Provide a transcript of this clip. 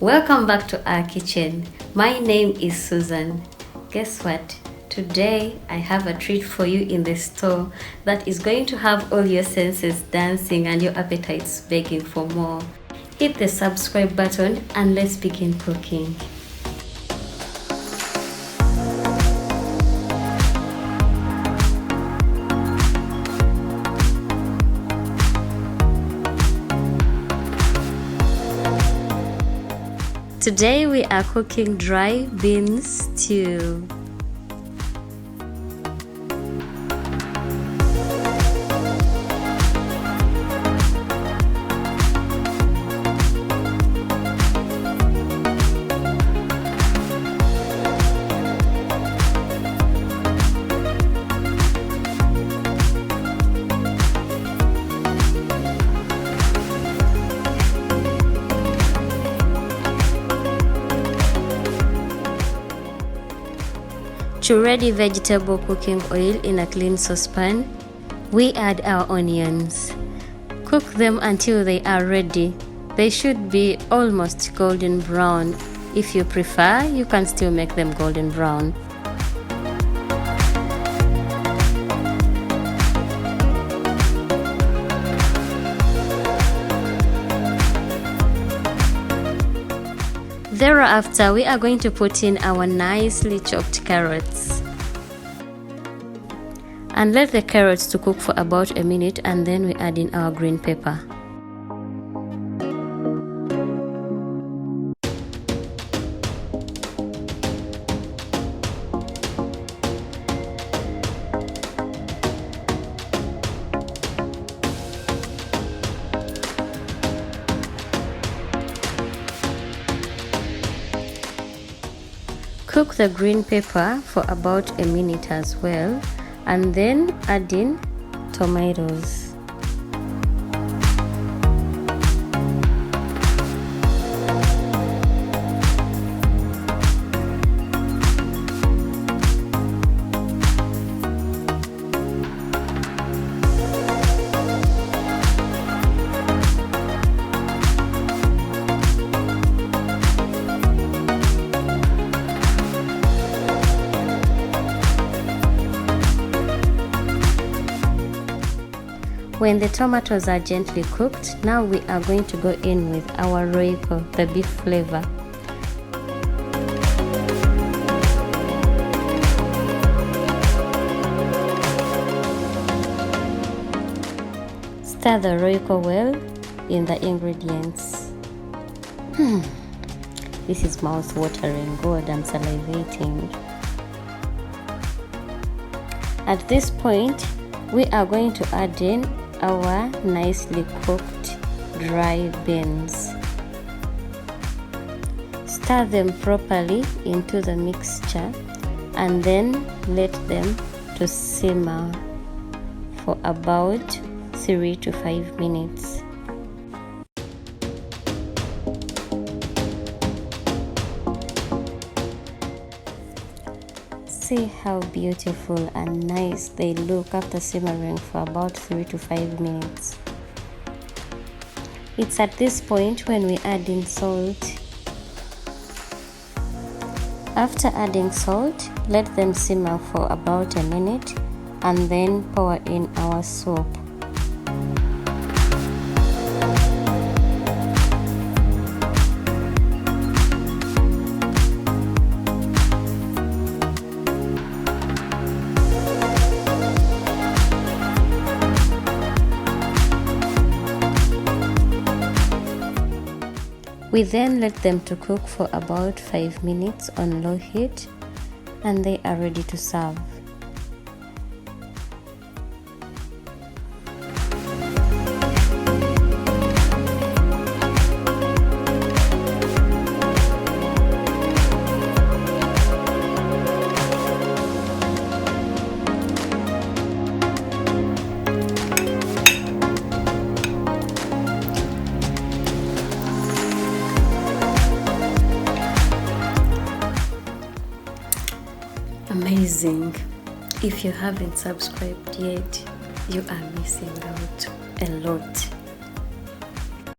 Welcome back to our kitchen. My name is Susan. Guess what? Today I have a treat for you in the store that is going to have all your senses dancing and your appetites begging for more. Hit the subscribe button and let's begin cooking. Today we are cooking dry bean stew. To ready vegetable cooking oil in a clean saucepan, we add our onions. Cook them until they are ready. They should be almost golden brown. If you prefer, you can still make them golden brown. Thereafter, we are going to put in our nicely chopped carrots and let the carrots to cook for about a minute, and then we add in our green pepper. Cook the green pepper for about a minute as well, and then add in tomatoes. When the tomatoes are gently cooked, now we are going to go in with our royco, the beef flavor. Stir the royco well in the ingredients. This is mouth-watering. God, I'm salivating. At this point, we are going to add in our nicely cooked dry beans. Stir them properly into the mixture and then let them to simmer for about 3 to 5 minutes. See how beautiful and nice they look after simmering for about 3 to 5 minutes. It's at this point when we add in salt. After adding salt, let them simmer for about a minute and then pour in our soup. We then let them to cook for about 5 minutes on low heat, and they are ready to serve. Amazing. If you haven't subscribed yet, you are missing out a lot.